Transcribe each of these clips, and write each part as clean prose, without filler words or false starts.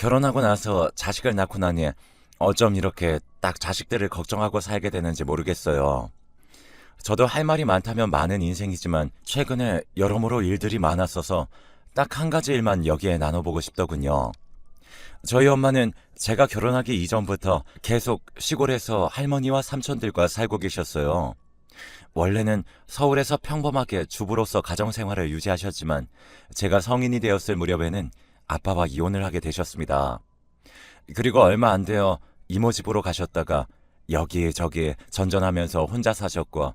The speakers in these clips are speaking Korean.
결혼하고 나서 자식을 낳고 나니 어쩜 이렇게 딱 자식들을 걱정하고 살게 되는지 모르겠어요. 저도 할 말이 많다면 많은 인생이지만 최근에 여러모로 일들이 많았어서 딱 한 가지 일만 여기에 나눠보고 싶더군요. 저희 엄마는 제가 결혼하기 이전부터 계속 시골에서 할머니와 삼촌들과 살고 계셨어요. 원래는 서울에서 평범하게 주부로서 가정생활을 유지하셨지만 제가 성인이 되었을 무렵에는 아빠와 이혼을 하게 되셨습니다. 그리고 얼마 안 되어 이모 집으로 가셨다가 여기저기 전전하면서 혼자 사셨고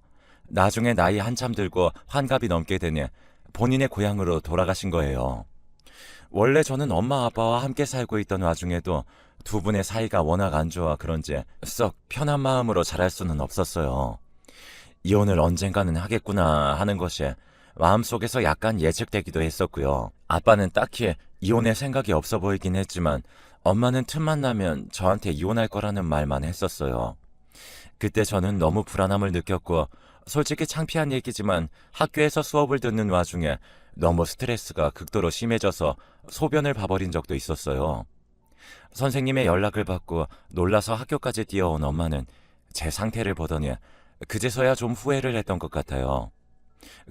나중에 나이 한참 들고 환갑이 넘게 되니 본인의 고향으로 돌아가신 거예요. 원래 저는 엄마 아빠와 함께 살고 있던 와중에도 두 분의 사이가 워낙 안 좋아 그런지 썩 편한 마음으로 잘할 수는 없었어요. 이혼을 언젠가는 하겠구나 하는 것이 마음속에서 약간 예측되기도 했었고요. 아빠는 딱히 이혼의 생각이 없어 보이긴 했지만 엄마는 틈만 나면 저한테 이혼할 거라는 말만 했었어요. 그때 저는 너무 불안함을 느꼈고 솔직히 창피한 얘기지만 학교에서 수업을 듣는 와중에 너무 스트레스가 극도로 심해져서 소변을 봐버린 적도 있었어요. 선생님의 연락을 받고 놀라서 학교까지 뛰어온 엄마는 제 상태를 보더니 그제서야 좀 후회를 했던 것 같아요.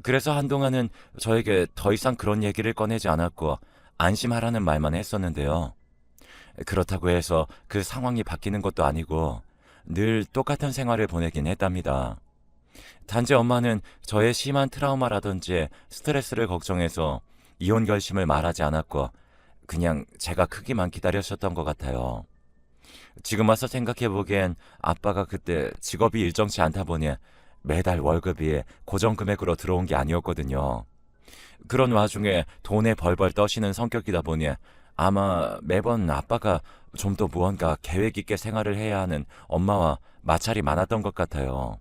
그래서 한동안은 저에게 더 이상 그런 얘기를 꺼내지 않았고 안심하라는 말만 했었는데요. 그렇다고 해서 그 상황이 바뀌는 것도 아니고 늘 똑같은 생활을 보내긴 했답니다. 단지 엄마는 저의 심한 트라우마라든지 스트레스를 걱정해서 이혼 결심을 말하지 않았고 그냥 제가 크기만 기다리셨던 것 같아요. 지금 와서 생각해보기엔 아빠가 그때 직업이 일정치 않다 보니 매달 월급이 고정 금액으로 들어온 게 아니었거든요. 그런 와중에 돈에 벌벌 떠시는 성격이다 보니 아마 매번 아빠가 좀 더 무언가 계획 있게 생활을 해야 하는 엄마와 마찰이 많았던 것 같아요.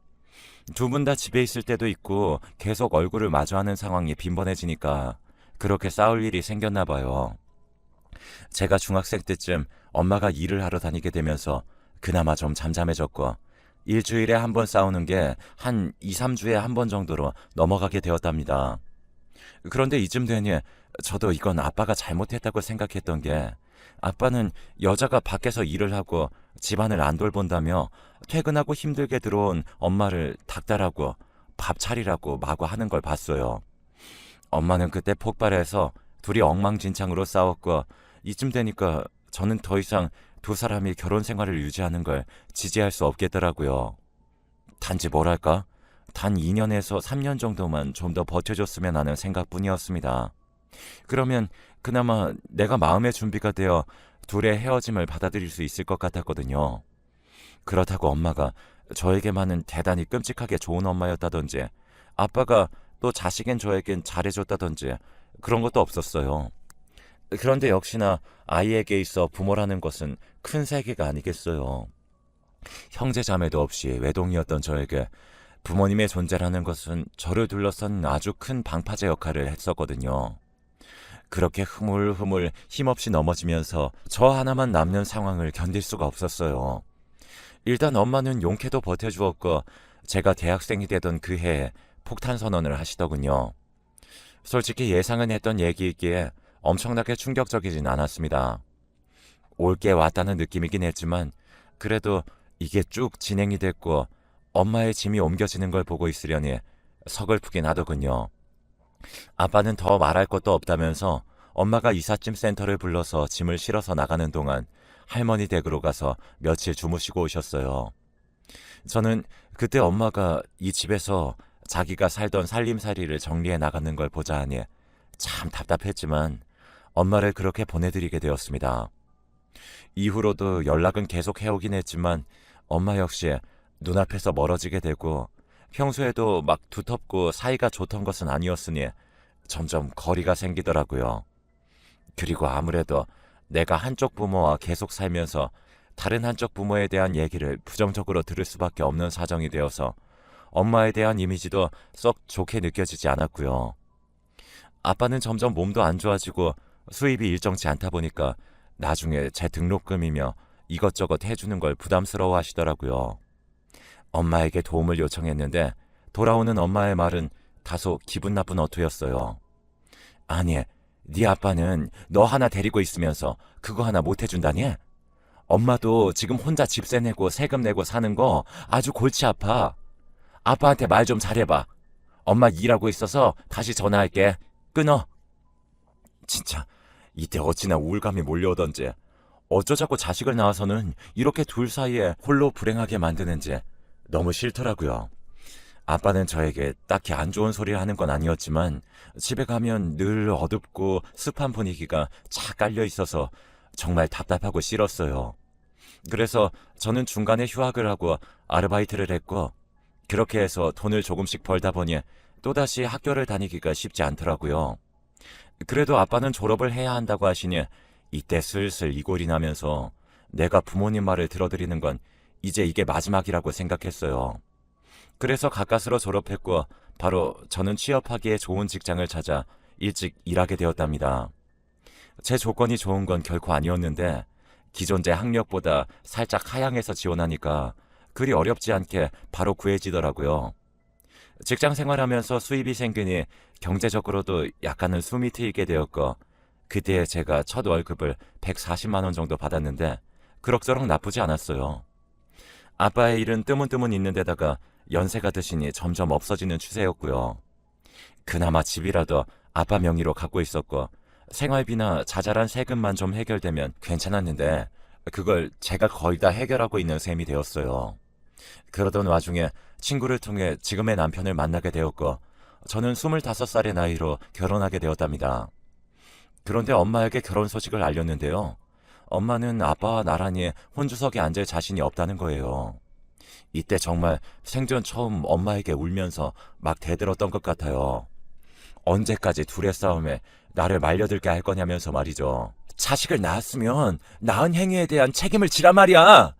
두 분 다 집에 있을 때도 있고 계속 얼굴을 마주하는 상황이 빈번해지니까 그렇게 싸울 일이 생겼나 봐요. 제가 중학생 때쯤 엄마가 일을 하러 다니게 되면서 그나마 좀 잠잠해졌고 일주일에 한 번 싸우는 게 한 2, 3주에 한 번 정도로 넘어가게 되었답니다. 그런데 이쯤 되니 저도 이건 아빠가 잘못했다고 생각했던 게 아빠는 여자가 밖에서 일을 하고 집안을 안 돌본다며 퇴근하고 힘들게 들어온 엄마를 닥달하고 밥 차리라고 마구 하는 걸 봤어요. 엄마는 그때 폭발해서 둘이 엉망진창으로 싸웠고 이쯤 되니까 저는 더 이상 두 사람이 결혼 생활을 유지하는 걸 지지할 수 없겠더라고요. 단지 뭐랄까? 단 2년에서 3년 정도만 좀 더 버텨줬으면 하는 생각뿐이었습니다. 그러면 그나마 내가 마음의 준비가 되어 둘의 헤어짐을 받아들일 수 있을 것 같았거든요. 그렇다고 엄마가 저에게만은 대단히 끔찍하게 좋은 엄마였다든지 아빠가 또 자식인 저에겐 잘해줬다든지 그런 것도 없었어요. 그런데 역시나 아이에게 있어 부모라는 것은 큰 세계가 아니겠어요. 형제 자매도 없이 외동이었던 저에게 부모님의 존재라는 것은 저를 둘러싼 아주 큰 방파제 역할을 했었거든요. 그렇게 흐물흐물 힘없이 넘어지면서 저 하나만 남는 상황을 견딜 수가 없었어요. 일단 엄마는 용케도 버텨주었고 제가 대학생이 되던 그 해에 폭탄 선언을 하시더군요. 솔직히 예상은 했던 얘기이기에 엄청나게 충격적이진 않았습니다. 올게 왔다는 느낌이긴 했지만 그래도 이게 쭉 진행이 됐고 엄마의 짐이 옮겨지는 걸 보고 있으려니 서글프긴 하더군요. 아빠는 더 말할 것도 없다면서 엄마가 이삿짐 센터를 불러서 짐을 실어서 나가는 동안 할머니 댁으로 가서 며칠 주무시고 오셨어요. 저는 그때 엄마가 이 집에서 자기가 살던 살림살이를 정리해 나가는 걸 보자 하니 참 답답했지만 엄마를 그렇게 보내드리게 되었습니다. 이후로도 연락은 계속 해오긴 했지만 엄마 역시 눈앞에서 멀어지게 되고 평소에도 막 두텁고 사이가 좋던 것은 아니었으니 점점 거리가 생기더라고요. 그리고 아무래도 내가 한쪽 부모와 계속 살면서 다른 한쪽 부모에 대한 얘기를 부정적으로 들을 수밖에 없는 사정이 되어서 엄마에 대한 이미지도 썩 좋게 느껴지지 않았고요. 아빠는 점점 몸도 안 좋아지고 수입이 일정치 않다 보니까 나중에 제 등록금이며 이것저것 해주는 걸 부담스러워 하시더라고요. 엄마에게 도움을 요청했는데 돌아오는 엄마의 말은 다소 기분 나쁜 어투였어요. 아니, 네 아빠는 너 하나 데리고 있으면서 그거 하나 못 해준다니? 엄마도 지금 혼자 집세 내고 세금 내고 사는 거 아주 골치 아파. 아빠한테 말 좀 잘해봐. 엄마 일하고 있어서 다시 전화할게. 끊어. 진짜 이때 어찌나 우울감이 몰려오던지 어쩌자고 자식을 낳아서는 이렇게 둘 사이에 홀로 불행하게 만드는지 너무 싫더라고요. 아빠는 저에게 딱히 안 좋은 소리를 하는 건 아니었지만 집에 가면 늘 어둡고 습한 분위기가 착 깔려 있어서 정말 답답하고 싫었어요. 그래서 저는 중간에 휴학을 하고 아르바이트를 했고 그렇게 해서 돈을 조금씩 벌다 보니 또다시 학교를 다니기가 쉽지 않더라고요. 그래도 아빠는 졸업을 해야 한다고 하시니 이때 슬슬 이골이 나면서 내가 부모님 말을 들어드리는 건 이제 이게 마지막이라고 생각했어요. 그래서 가까스로 졸업했고 바로 저는 취업하기에 좋은 직장을 찾아 일찍 일하게 되었답니다. 제 조건이 좋은 건 결코 아니었는데 기존제 학력보다 살짝 하향해서 지원하니까 그리 어렵지 않게 바로 구해지더라고요. 직장 생활하면서 수입이 생기니 경제적으로도 약간은 숨이 트이게 되었고 그때 제가 첫 월급을 140만 원 정도 받았는데 그럭저럭 나쁘지 않았어요. 아빠의 일은 뜨문뜨문 있는 데다가 연세가 드시니 점점 없어지는 추세였고요. 그나마 집이라도 아빠 명의로 갖고 있었고 생활비나 자잘한 세금만 좀 해결되면 괜찮았는데 그걸 제가 거의 다 해결하고 있는 셈이 되었어요. 그러던 와중에 친구를 통해 지금의 남편을 만나게 되었고 저는 25살의 나이로 결혼하게 되었답니다. 그런데 엄마에게 결혼 소식을 알렸는데요. 엄마는 아빠와 나란히 혼주석에 앉을 자신이 없다는 거예요. 이때 정말 생전 처음 엄마에게 울면서 막 대들었던 것 같아요. 언제까지 둘의 싸움에 나를 말려들게 할 거냐면서 말이죠. 자식을 낳았으면 낳은 행위에 대한 책임을 지란 말이야.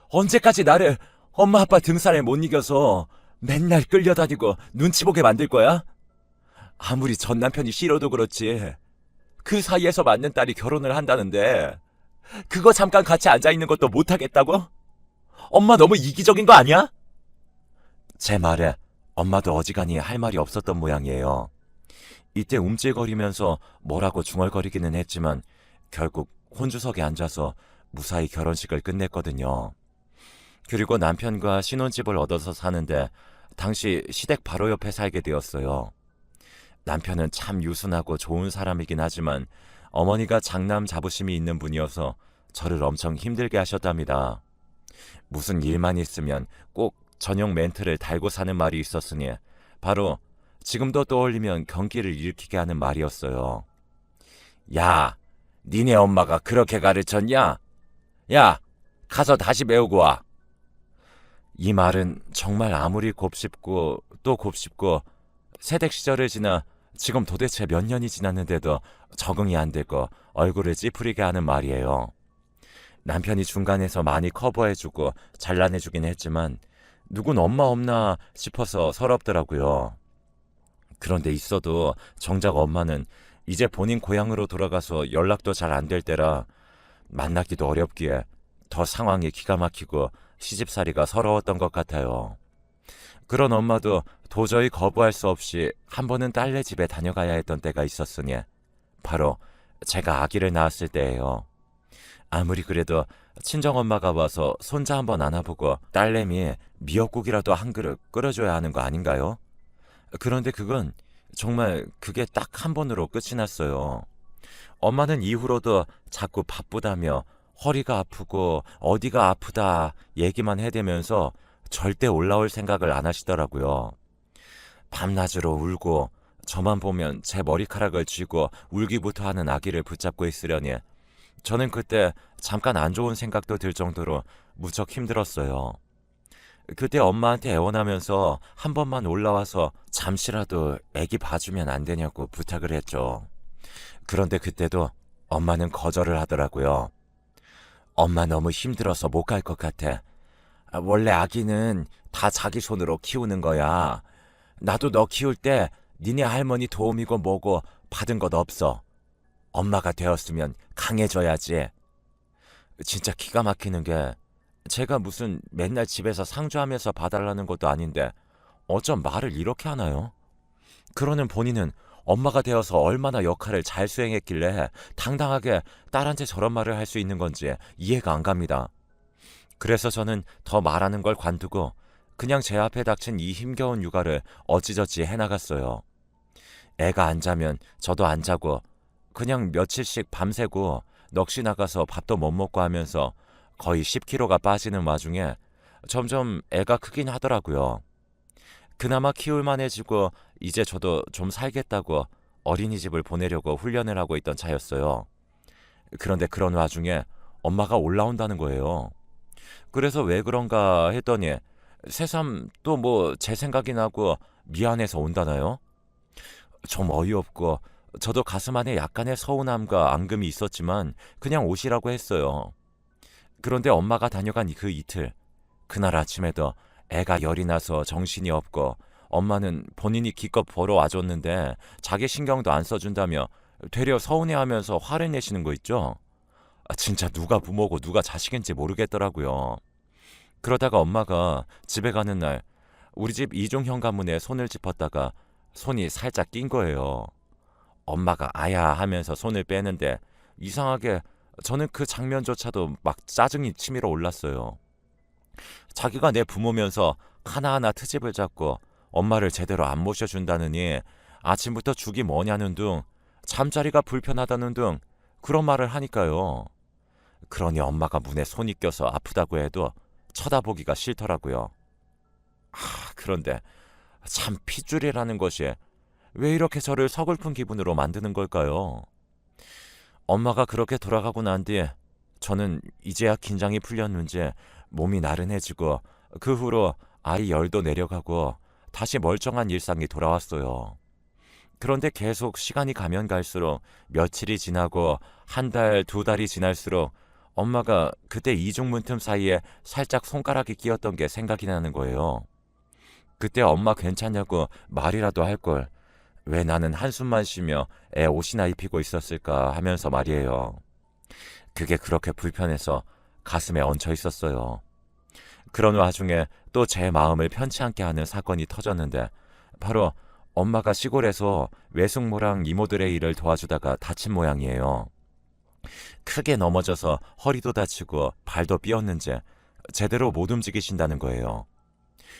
언제까지 나를 엄마 아빠 등살에 못 이겨서 맨날 끌려다니고 눈치 보게 만들 거야? 아무리 전 남편이 싫어도 그렇지. 그 사이에서 맞는 딸이 결혼을 한다는데 그거 잠깐 같이 앉아있는 것도 못하겠다고? 엄마 너무 이기적인 거 아니야? 제 말에 엄마도 어지간히 할 말이 없었던 모양이에요. 이때 움찔거리면서 뭐라고 중얼거리기는 했지만 결국 혼주석에 앉아서 무사히 결혼식을 끝냈거든요. 그리고 남편과 신혼집을 얻어서 사는데 당시 시댁 바로 옆에 살게 되었어요. 남편은 참 유순하고 좋은 사람이긴 하지만 어머니가 장남 자부심이 있는 분이어서 저를 엄청 힘들게 하셨답니다. 무슨 일만 있으면 꼭 전용 멘트를 달고 사는 말이 있었으니 바로 지금도 떠올리면 경기를 일으키게 하는 말이었어요. 야, 니네 엄마가 그렇게 가르쳤냐? 야, 가서 다시 배우고 와. 이 말은 정말 아무리 곱씹고 또 곱씹고 새댁 시절을 지나 지금 도대체 몇 년이 지났는데도 적응이 안 되고 얼굴을 찌푸리게 하는 말이에요. 남편이 중간에서 많이 커버해주고 잘라내주긴 했지만 누군 엄마 없나 싶어서 서럽더라고요. 그런데 있어도 정작 엄마는 이제 본인 고향으로 돌아가서 연락도 잘 안 될 때라 만나기도 어렵기에 더 상황이 기가 막히고 시집살이가 서러웠던 것 같아요. 그런 엄마도 도저히 거부할 수 없이 한 번은 딸네 집에 다녀가야 했던 때가 있었으니 바로 제가 아기를 낳았을 때예요. 아무리 그래도 친정엄마가 와서 손자 한번 안아보고 딸내미 미역국이라도 한 그릇 끓여줘야 하는 거 아닌가요? 그런데 그건 정말 그게 딱 한 번으로 끝이 났어요. 엄마는 이후로도 자꾸 바쁘다며 허리가 아프고 어디가 아프다 얘기만 해대면서 절대 올라올 생각을 안 하시더라고요. 밤낮으로 울고 저만 보면 제 머리카락을 쥐고 울기부터 하는 아기를 붙잡고 있으려니 저는 그때 잠깐 안 좋은 생각도 들 정도로 무척 힘들었어요. 그때 엄마한테 애원하면서 한 번만 올라와서 잠시라도 애기 봐주면 안 되냐고 부탁을 했죠. 그런데 그때도 엄마는 거절을 하더라고요. 엄마 너무 힘들어서 못 갈 것 같아. 원래 아기는 다 자기 손으로 키우는 거야. 나도 너 키울 때 니네 할머니 도움이고 뭐고 받은 것 없어. 엄마가 되었으면 강해져야지. 진짜 기가 막히는 게 제가 무슨 맨날 집에서 상주하면서 봐달라는 것도 아닌데 어쩜 말을 이렇게 하나요? 그러는 본인은 엄마가 되어서 얼마나 역할을 잘 수행했길래 당당하게 딸한테 저런 말을 할 수 있는 건지 이해가 안 갑니다. 그래서 저는 더 말하는 걸 관두고 그냥 제 앞에 닥친 이 힘겨운 육아를 어찌저찌 해나갔어요. 애가 안 자면 저도 안 자고 그냥 며칠씩 밤새고 넋이 나가서 밥도 못 먹고 하면서 거의 10kg가 빠지는 와중에 점점 애가 크긴 하더라고요. 그나마 키울만해지고 이제 저도 좀 살겠다고 어린이집을 보내려고 훈련을 하고 있던 차였어요. 그런데 그런 와중에 엄마가 올라온다는 거예요. 그래서 왜 그런가 했더니 새삼 또 뭐 제 생각이 나고 미안해서 온다나요? 좀 어이없고 저도 가슴 안에 약간의 서운함과 앙금이 있었지만 그냥 오시라고 했어요. 그런데 엄마가 다녀간 그 이틀, 그날 아침에도 애가 열이 나서 정신이 없고 엄마는 본인이 기껏 보러 와줬는데 자기 신경도 안 써준다며 되려 서운해하면서 화를 내시는 거 있죠? 진짜 누가 부모고 누가 자식인지 모르겠더라고요. 그러다가 엄마가 집에 가는 날 우리 집 이중 현관문에 손을 짚었다가 손이 살짝 낀 거예요. 엄마가 아야 하면서 손을 빼는데 이상하게 저는 그 장면조차도 막 짜증이 치밀어 올랐어요. 자기가 내 부모면서 하나하나 트집을 잡고 엄마를 제대로 안 모셔준다느니 아침부터 죽이 뭐냐는 둥 잠자리가 불편하다는 둥 그런 말을 하니까요. 그러니 엄마가 문에 손이 껴서 아프다고 해도 쳐다보기가 싫더라고요. 그런데 참 핏줄이라는 것이 왜 이렇게 저를 서글픈 기분으로 만드는 걸까요? 엄마가 그렇게 돌아가고 난 뒤에 저는 이제야 긴장이 풀렸는지 몸이 나른해지고 그 후로 아이 열도 내려가고 다시 멀쩡한 일상이 돌아왔어요. 그런데 계속 시간이 가면 갈수록 며칠이 지나고 한 달, 두 달이 지날수록 엄마가 그때 이중문틈 사이에 살짝 손가락이 끼었던 게 생각이 나는 거예요. 그때 엄마 괜찮냐고 말이라도 할 걸. 왜 나는 한숨만 쉬며 애 옷이나 입히고 있었을까 하면서 말이에요. 그게 그렇게 불편해서 가슴에 얹혀 있었어요. 그런 와중에 또 제 마음을 편치 않게 하는 사건이 터졌는데 바로 엄마가 시골에서 외숙모랑 이모들의 일을 도와주다가 다친 모양이에요. 크게 넘어져서 허리도 다치고 발도 삐었는지 제대로 못 움직이신다는 거예요.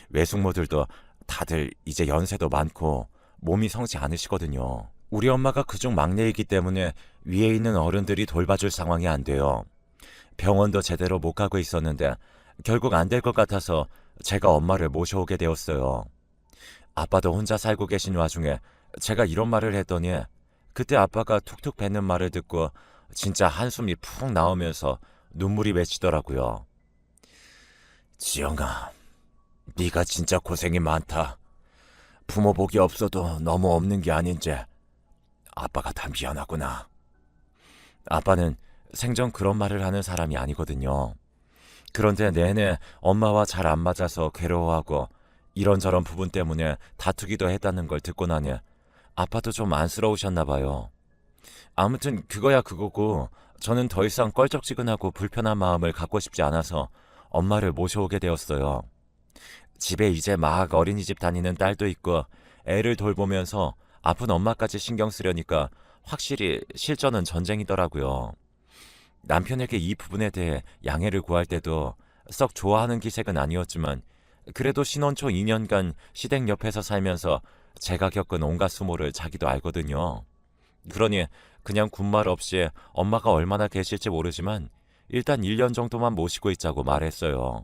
외숙모들도 다들 이제 연세도 많고 몸이 성치 않으시거든요. 우리 엄마가 그중 막내이기 때문에 위에 있는 어른들이 돌봐줄 상황이 안 돼요. 병원도 제대로 못 가고 있었는데 결국 안 될 것 같아서 제가 엄마를 모셔오게 되었어요. 아빠도 혼자 살고 계신 와중에 제가 이런 말을 했더니 그때 아빠가 툭툭 뱉는 말을 듣고 진짜 한숨이 푹 나오면서 눈물이 맺히더라고요. 지영아, 네가 진짜 고생이 많다. 부모 복이 없어도 너무 없는 게 아닌지 아빠가 다 미안하구나. 아빠는 생전 그런 말을 하는 사람이 아니거든요. 그런데 내내 엄마와 잘 안 맞아서 괴로워하고 이런저런 부분 때문에 다투기도 했다는 걸 듣고 나니 아빠도 좀 안쓰러우셨나 봐요. 아무튼 그거야 그거고 저는 더 이상 껄쩍지근하고 불편한 마음을 갖고 싶지 않아서 엄마를 모셔오게 되었어요. 집에 이제 막 어린이집 다니는 딸도 있고 애를 돌보면서 아픈 엄마까지 신경 쓰려니까 확실히 실전은 전쟁이더라고요. 남편에게 이 부분에 대해 양해를 구할 때도 썩 좋아하는 기색은 아니었지만 그래도 신혼 초 2년간 시댁 옆에서 살면서 제가 겪은 온갖 수모를 자기도 알거든요. 그러니 그냥 군말 없이 엄마가 얼마나 계실지 모르지만 일단 1년 정도만 모시고 있자고 말했어요.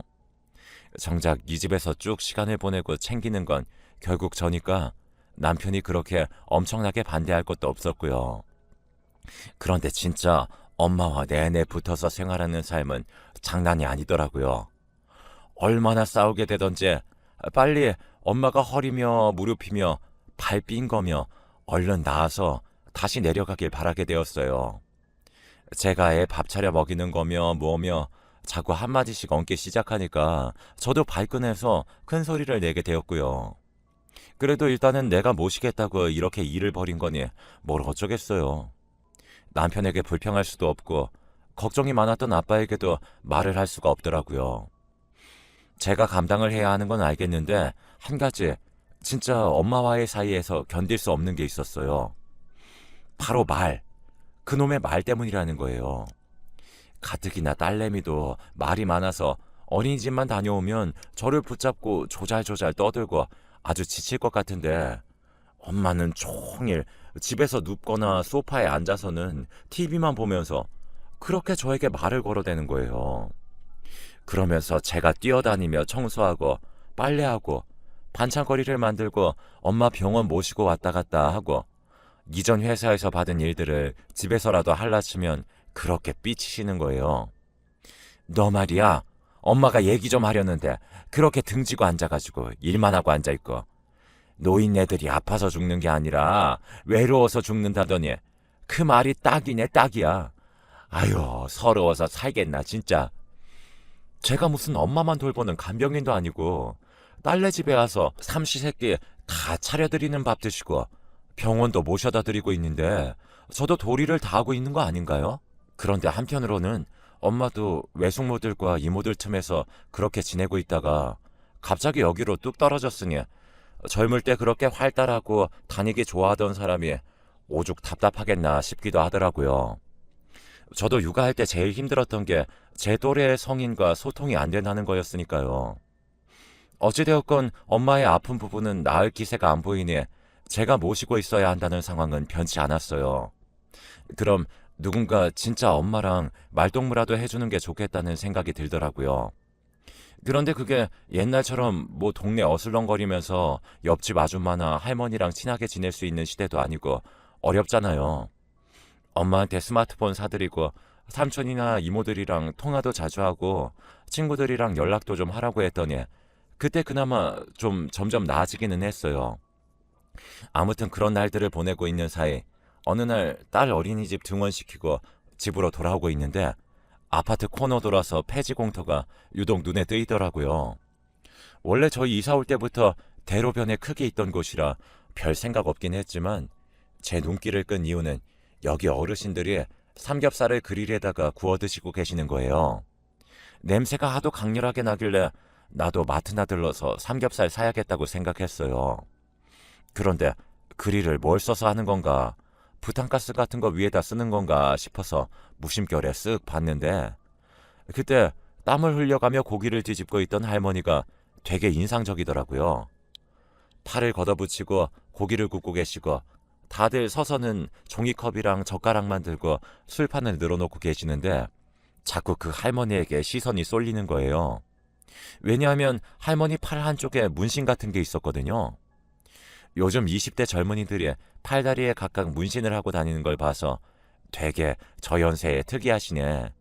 정작 이 집에서 쭉 시간을 보내고 챙기는 건 결국 저니까 남편이 그렇게 엄청나게 반대할 것도 없었고요. 그런데 진짜 엄마와 내내 붙어서 생활하는 삶은 장난이 아니더라고요. 얼마나 싸우게 되던지 빨리 엄마가 허리며 무릎이며 발 삔 거며 얼른 나아서 다시 내려가길 바라게 되었어요. 제가 애 밥 차려 먹이는 거며 뭐며 자꾸 한마디씩 얹기 시작하니까 저도 발끈해서 큰 소리를 내게 되었고요. 그래도 일단은 내가 모시겠다고 이렇게 일을 벌인 거니 뭘 어쩌겠어요. 남편에게 불평할 수도 없고 걱정이 많았던 아빠에게도 말을 할 수가 없더라고요. 제가 감당을 해야 하는 건 알겠는데 한 가지 진짜 엄마와의 사이에서 견딜 수 없는 게 있었어요. 바로 말. 그놈의 말 때문이라는 거예요. 가뜩이나 딸내미도 말이 많아서 어린이집만 다녀오면 저를 붙잡고 조잘조잘 떠들고 아주 지칠 것 같은데, 엄마는 종일 집에서 눕거나 소파에 앉아서는 TV만 보면서 그렇게 저에게 말을 걸어대는 거예요. 그러면서 제가 뛰어다니며 청소하고 빨래하고 반찬거리를 만들고 엄마 병원 모시고 왔다 갔다 하고 이전 회사에서 받은 일들을 집에서라도 할라치면 그렇게 삐치시는 거예요. 너 말이야, 엄마가 얘기 좀 하려는데 그렇게 등지고 앉아가지고 일만 하고 앉아있고, 노인네들이 아파서 죽는 게 아니라 외로워서 죽는다더니 그 말이 딱이네 딱이야. 아유, 서러워서 살겠나 진짜. 제가 무슨 엄마만 돌보는 간병인도 아니고 딸네 집에 와서 삼시세끼 다 차려드리는 밥 드시고 병원도 모셔다 드리고 있는데 저도 도리를 다하고 있는 거 아닌가요? 그런데 한편으로는 엄마도 외숙모들과 이모들 틈에서 그렇게 지내고 있다가 갑자기 여기로 뚝 떨어졌으니 젊을 때 그렇게 활달하고 다니기 좋아하던 사람이 오죽 답답하겠나 싶기도 하더라고요. 저도 육아할 때 제일 힘들었던 게 제 또래의 성인과 소통이 안 된다는 거였으니까요. 어찌되었건 엄마의 아픈 부분은 나을 기세가 안 보이니 제가 모시고 있어야 한다는 상황은 변치 않았어요. 그럼 누군가 진짜 엄마랑 말동무라도 해주는 게 좋겠다는 생각이 들더라고요. 그런데 그게 옛날처럼 뭐 동네 어슬렁거리면서 옆집 아줌마나 할머니랑 친하게 지낼 수 있는 시대도 아니고 어렵잖아요. 엄마한테 스마트폰 사드리고 삼촌이나 이모들이랑 통화도 자주 하고 친구들이랑 연락도 좀 하라고 했더니 그때 그나마 좀 점점 나아지기는 했어요. 아무튼 그런 날들을 보내고 있는 사이 어느 날 딸 어린이집 등원시키고 집으로 돌아오고 있는데 아파트 코너 돌아서 폐지 공터가 유독 눈에 띄더라고요. 원래 저희 이사 올 때부터 대로변에 크게 있던 곳이라 별 생각 없긴 했지만 제 눈길을 끈 이유는 여기 어르신들이 삼겹살을 그릴에다가 구워 드시고 계시는 거예요. 냄새가 하도 강렬하게 나길래 나도 마트나 들러서 삼겹살 사야겠다고 생각했어요. 그런데 그릴을 뭘 써서 하는 건가, 부탄가스 같은 거 위에다 쓰는 건가 싶어서 무심결에 쓱 봤는데 그때 땀을 흘려가며 고기를 뒤집고 있던 할머니가 되게 인상적이더라고요. 팔을 걷어붙이고 고기를 굽고 계시고 다들 서서는 종이컵이랑 젓가락만 들고 술판을 늘어놓고 계시는데 자꾸 그 할머니에게 시선이 쏠리는 거예요. 왜냐하면 할머니 팔 한쪽에 문신 같은 게 있었거든요. 요즘 20대 젊은이들이 팔다리에 각각 문신을 하고 다니는 걸 봐서 되게 저 연세에 특이하시네,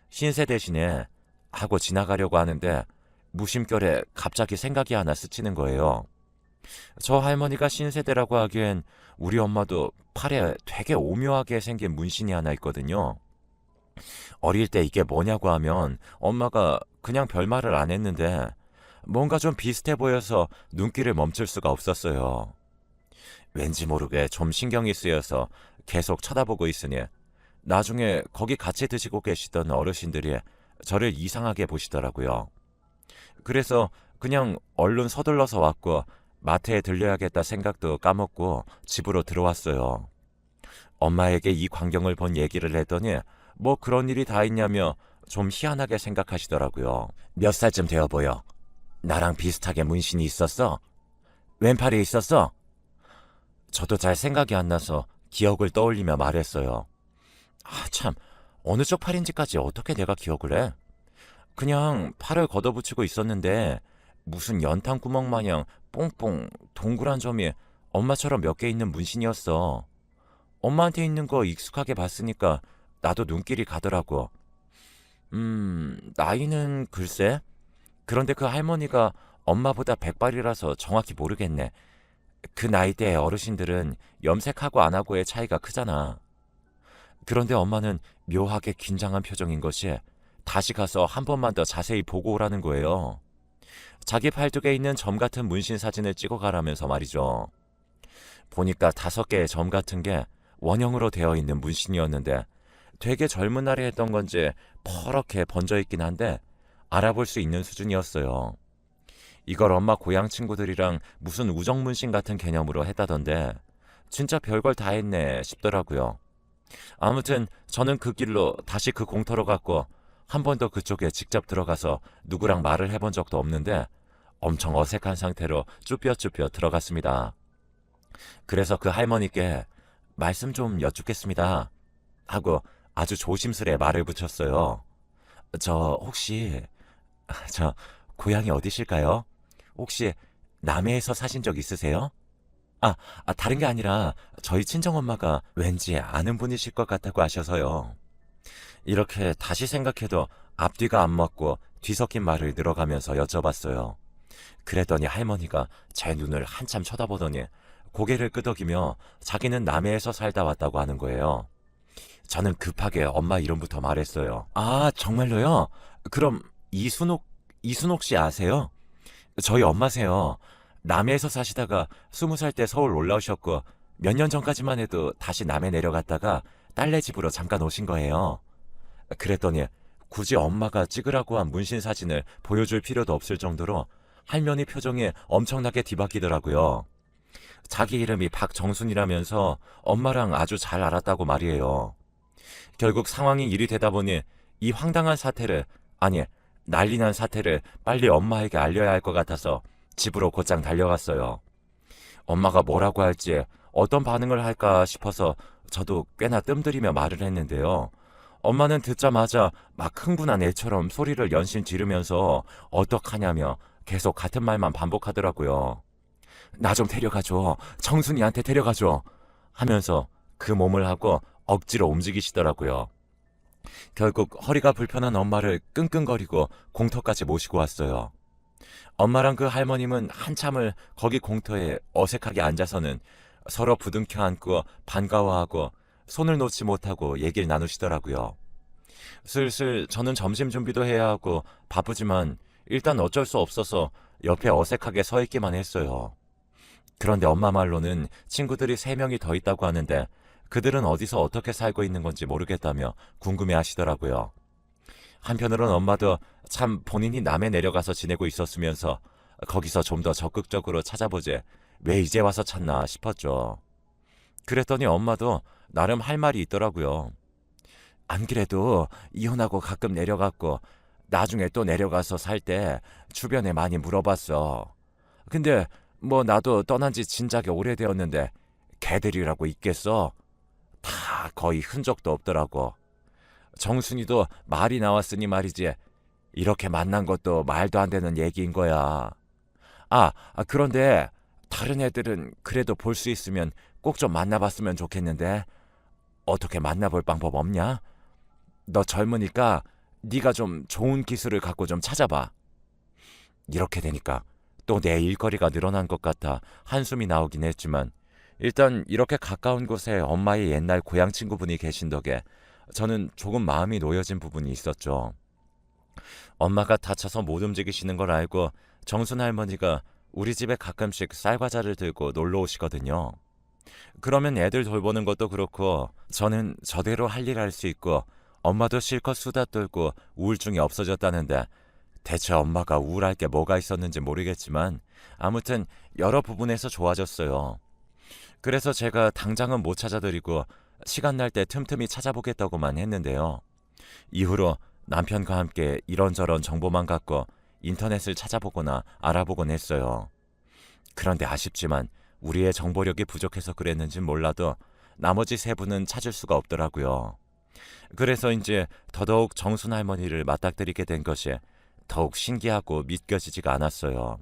신세대시네 하고 지나가려고 하는데 무심결에 갑자기 생각이 하나 스치는 거예요. 저 할머니가 신세대라고 하기엔 우리 엄마도 팔에 되게 오묘하게 생긴 문신이 하나 있거든요. 어릴 때 이게 뭐냐고 하면 엄마가 그냥 별말을 안 했는데 뭔가 좀 비슷해 보여서 눈길을 멈출 수가 없었어요. 왠지 모르게 좀 신경이 쓰여서 계속 쳐다보고 있으니 나중에 거기 같이 드시고 계시던 어르신들이 저를 이상하게 보시더라고요. 그래서 그냥 얼른 서둘러서 왔고 마트에 들려야겠다 생각도 까먹고 집으로 들어왔어요. 엄마에게 이 광경을 본 얘기를 했더니 뭐 그런 일이 다 있냐며 좀 희한하게 생각하시더라고요. 몇 살쯤 되어 보여? 나랑 비슷하게 문신이 있었어? 왼팔에 있었어? 저도 잘 생각이 안 나서 기억을 떠올리며 말했어요. 아, 참, 어느 쪽 팔인지까지 어떻게 내가 기억을 해? 그냥 팔을 걷어붙이고 있었는데 무슨 연탄 구멍 마냥 뽕뽕 동그란 점이 엄마처럼 몇 개 있는 문신이었어. 엄마한테 있는 거 익숙하게 봤으니까 나도 눈길이 가더라고. 나이는 글쎄? 그런데 그 할머니가 엄마보다 백발이라서 정확히 모르겠네. 그 나이대의 어르신들은 염색하고 안 하고의 차이가 크잖아. 그런데 엄마는 묘하게 긴장한 표정인 것이 다시 가서 한 번만 더 자세히 보고 오라는 거예요. 자기 팔뚝에 있는 점 같은 문신 사진을 찍어가라면서 말이죠. 보니까 5개의 점 같은 게 원형으로 되어 있는 문신이었는데 되게 젊은 날에 했던 건지 퍼렇게 번져 있긴 한데 알아볼 수 있는 수준이었어요. 이걸 엄마 고향 친구들이랑 무슨 우정문신 같은 개념으로 했다던데 진짜 별걸 다 했네 싶더라고요. 아무튼 저는 그 길로 다시 그 공터로 갔고 한 번도 그쪽에 직접 들어가서 누구랑 말을 해본 적도 없는데 엄청 어색한 상태로 쭈뼛쭈뼛 들어갔습니다. 그래서 그 할머니께 말씀 좀 여쭙겠습니다 하고 아주 조심스레 말을 붙였어요. 저 혹시 저 고향이 어디실까요? 혹시 남해에서 사신 적 있으세요? 아, 다른 게 아니라 저희 친정엄마가 왠지 아는 분이실 것 같다고 하셔서요. 이렇게 다시 생각해도 앞뒤가 안 맞고 뒤섞인 말을 늘어가면서 여쭤봤어요. 그랬더니 할머니가 제 눈을 한참 쳐다보더니 고개를 끄덕이며 자기는 남해에서 살다 왔다고 하는 거예요. 저는 급하게 엄마 이름부터 말했어요. 아, 정말로요? 그럼 이순옥 씨 아세요? 저희 엄마세요. 남해에서 사시다가 20살 때 서울 올라오셨고 몇 년 전까지만 해도 다시 남해 내려갔다가 딸네 집으로 잠깐 오신 거예요. 그랬더니 굳이 엄마가 찍으라고 한 문신 사진을 보여줄 필요도 없을 정도로 할머니 표정이 엄청나게 뒤바뀌더라고요. 자기 이름이 박정순이라면서 엄마랑 아주 잘 알았다고 말이에요. 결국 상황이 일이 되다 보니 이 황당한 사태를, 아니 난리난 사태를 빨리 엄마에게 알려야 할 것 같아서 집으로 곧장 달려갔어요. 엄마가 뭐라고 할지 어떤 반응을 할까 싶어서 저도 꽤나 뜸들이며 말을 했는데요. 엄마는 듣자마자 막 흥분한 애처럼 소리를 연신 지르면서 어떡하냐며 계속 같은 말만 반복하더라고요. 나 좀 데려가줘. 정순이한테 데려가줘. 하면서 그 몸을 하고 억지로 움직이시더라고요. 결국 허리가 불편한 엄마를 끙끙거리고 공터까지 모시고 왔어요. 엄마랑 그 할머님은 한참을 거기 공터에 어색하게 앉아서는 서로 부둥켜 안고 반가워하고 손을 놓지 못하고 얘기를 나누시더라고요. 슬슬 저는 점심 준비도 해야 하고 바쁘지만 일단 어쩔 수 없어서 옆에 어색하게 서 있기만 했어요. 그런데 엄마 말로는 친구들이 3명이 더 있다고 하는데 그들은 어디서 어떻게 살고 있는 건지 모르겠다며 궁금해 하시더라고요. 한편으론 엄마도 참 본인이 남해 내려가서 지내고 있었으면서 거기서 좀 더 적극적으로 찾아보지 왜 이제 와서 찾나 싶었죠. 그랬더니 엄마도 나름 할 말이 있더라고요. 안 그래도 이혼하고 가끔 내려갔고 나중에 또 내려가서 살 때 주변에 많이 물어봤어. 근데 뭐 나도 떠난 지 진작에 오래되었는데 걔들이라고 있겠어? 다 거의 흔적도 없더라고. 정순이도 말이 나왔으니 말이지. 이렇게 만난 것도 말도 안 되는 얘기인 거야. 그런데 다른 애들은 그래도 볼 수 있으면 꼭 좀 만나봤으면 좋겠는데 어떻게 만나볼 방법 없냐? 너 젊으니까 네가 좀 좋은 기술을 갖고 좀 찾아봐. 이렇게 되니까 또 내 일거리가 늘어난 것 같아 한숨이 나오긴 했지만 일단 이렇게 가까운 곳에 엄마의 옛날 고향 친구분이 계신 덕에 저는 조금 마음이 놓여진 부분이 있었죠. 엄마가 다쳐서 못 움직이시는 걸 알고 정순 할머니가 우리 집에 가끔씩 쌀과자를 들고 놀러 오시거든요. 그러면 애들 돌보는 것도 그렇고 저는 저대로 할 일 할 수 있고 엄마도 실컷 수다 떨고 우울증이 없어졌다는데 대체 엄마가 우울할 게 뭐가 있었는지 모르겠지만 아무튼 여러 부분에서 좋아졌어요. 그래서 제가 당장은 못 찾아드리고 시간 날 때 틈틈이 찾아보겠다고만 했는데요. 이후로 남편과 함께 이런저런 정보만 갖고 인터넷을 찾아보거나 알아보곤 했어요. 그런데 아쉽지만 우리의 정보력이 부족해서 그랬는진 몰라도 나머지 3분은 찾을 수가 없더라고요. 그래서 이제 더더욱 정순 할머니를 맞닥뜨리게 된 것이 더욱 신기하고 믿겨지지가 않았어요.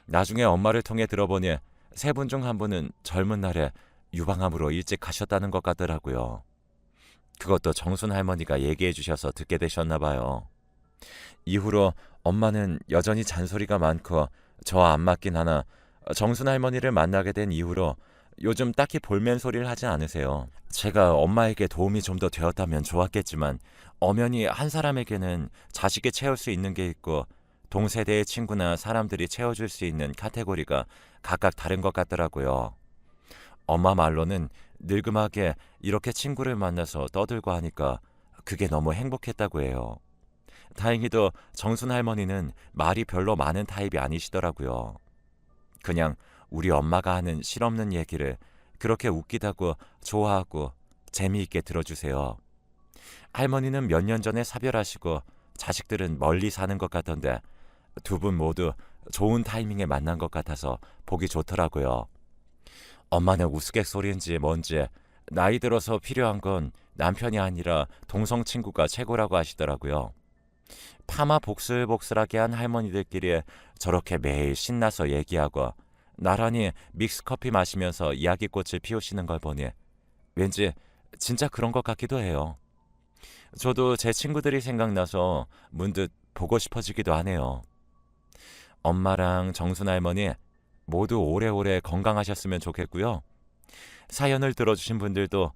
나중에 엄마를 통해 들어보니 3분 중 한 분은 젊은 날에 유방암으로 일찍 가셨다는 것 같더라고요. 그것도 정순 할머니가 얘기해 주셔서 듣게 되셨나 봐요. 이후로 엄마는 여전히 잔소리가 많고 저 안 맞긴 하나 정순 할머니를 만나게 된 이후로 요즘 딱히 볼멘 소리를 하지 않으세요. 제가 엄마에게 도움이 좀 더 되었다면 좋았겠지만 엄연히 한 사람에게는 자식이 채울 수 있는 게 있고 동세대의 친구나 사람들이 채워줄 수 있는 카테고리가 각각 다른 것 같더라고요. 엄마 말로는 늙음하게 이렇게 친구를 만나서 떠들고 하니까 그게 너무 행복했다고 해요. 다행히도 정순 할머니는 말이 별로 많은 타입이 아니시더라고요. 그냥 우리 엄마가 하는 실없는 얘기를 그렇게 웃기다고 좋아하고 재미있게 들어주세요. 할머니는 몇 년 전에 사별하시고 자식들은 멀리 사는 것 같던데 두 분 모두 좋은 타이밍에 만난 것 같아서 보기 좋더라고요. 엄마는 우스갯소리인지 뭔지 나이 들어서 필요한 건 남편이 아니라 동성 친구가 최고라고 하시더라고요. 파마 복슬복슬하게 한 할머니들끼리 저렇게 매일 신나서 얘기하고 나란히 믹스커피 마시면서 이야기꽃을 피우시는 걸 보니 왠지 진짜 그런 것 같기도 해요. 저도 제 친구들이 생각나서 문득 보고 싶어지기도 하네요. 엄마랑 정순 할머니 모두 오래오래 건강하셨으면 좋겠고요. 사연을 들어주신 분들도